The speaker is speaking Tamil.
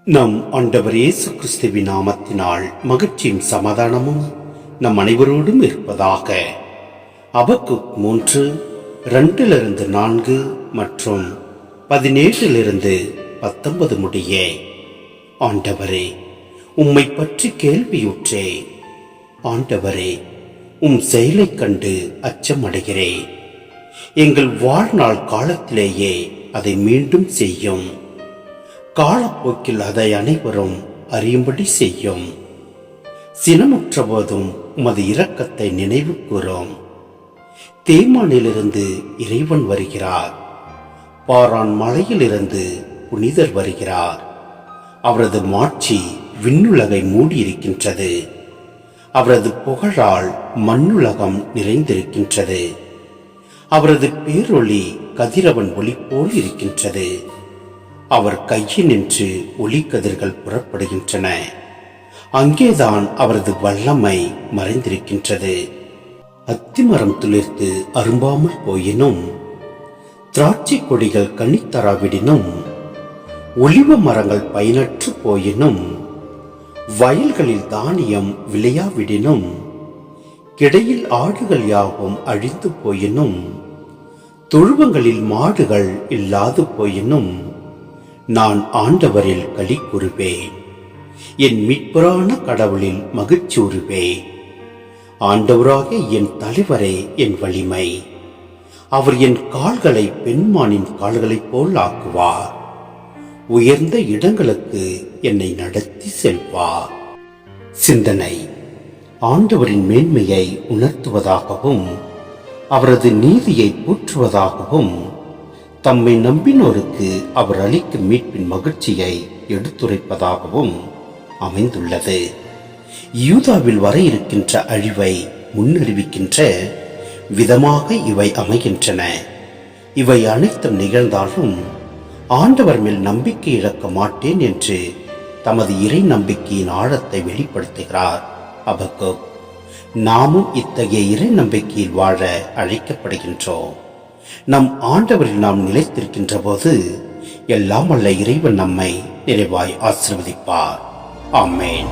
நம் ஆண்டவர் இயேசு கிறிஸ்துவின் நாமத்தினால் மகிழ்ச்சியும் சமாதானமும் நம் அனைவரோடும் இருப்பதாக. அபக்குக் 3:2-4 மற்றும் 17-19 முடிய. ஆண்டவரே, உம்மை பற்றி கேள்வியுற்றே. ஆண்டவரே, உம் செயலைக் கண்டு அச்சமடைகிறேன். எங்கள் வாழ்நாள் காலத்திலேயே அதை மீண்டும் செய்யும். காலப்போக்கில் அதை அனைவரும் அறியும்படி செய்யும். சினமுற்ற போதும் உமது இரக்கத்தை நினைவு கூறும். தேமானிலிருந்து இறைவன் வருகிறார். பாரான் மலையிலிருந்து புனிதர் வருகிறார். அவரது மாட்சி விண்ணுலகை மூடியிருக்கின்றது. அவரது புகழால் மண்ணுலகம் நிறைந்திருக்கின்றது. அவரது பேரொளி கதிரவன் ஒளி போல் இருக்கின்றது. அவர் கையினின்று ஒளிக்கதிர்கள் புறப்படுகின்றன. அங்கேதான் அவரது வல்லமை மறைந்திருக்கின்றது. அத்திமரம் துளிர்த்து அரும்பாமல் போயினும், திராட்சை கொடிகள் கனித்தராவிடினும், ஒலிவ மரங்கள் பயனற்று போயினும், வயல்களில் தானியம் விளையாவிடினும், கிடையில் ஆடுகள் யாவும் அழிந்து போயினும், தொழுவங்களில் மாடுகள் இல்லாது போயினும், நான் ஆண்டவரில் களி கூறுவேன். என் மீட்பரான கடவுளில் மகிழ்ச்சியுறுவேன். ஆண்டவராக என் தலைவரே என் வலிமை. அவர் என் கால்களை பெண்மானின் கால்களைப் போல் ஆக்குவார். உயர்ந்த இடங்களுக்கு என்னை நடத்தி செல்வார். சிந்தனை: ஆண்டவரின் மேன்மையை உணர்த்துவதாகவும், அவரது நீதியை போற்றுவதாகவும், தம்மை நம்பினோருக்கு அவர் அளிக்கும் மீட்பின் மகிழ்ச்சியை எடுத்துரைப்பதாகவும் அமைந்துள்ளது. யூதாவில் வர இருக்கின்ற அழிவை முன்னறிவிக்கின்ற விதமாக இவை அமைகின்றன. இவை அனைத்தும் நிகழ்ந்தாலும் ஆண்டவர் மேல் நம்பிக்கை இழக்க மாட்டேன் என்று தமது இறை நம்பிக்கையின் ஆழத்தை வெளிப்படுத்துகிறார் அபக்குக். நாமும் இத்தகைய இறை நம்பிக்கையில் வாழ அழைக்கப்படுகின்றோம். நம் ஆண்டவரில் நாம் நிலைத்திருக்கின்ற போது எல்லாம் வல்ல இறைவன் நம்மை நிறைவாய் ஆசீர்வதிப்பார். ஆமென்.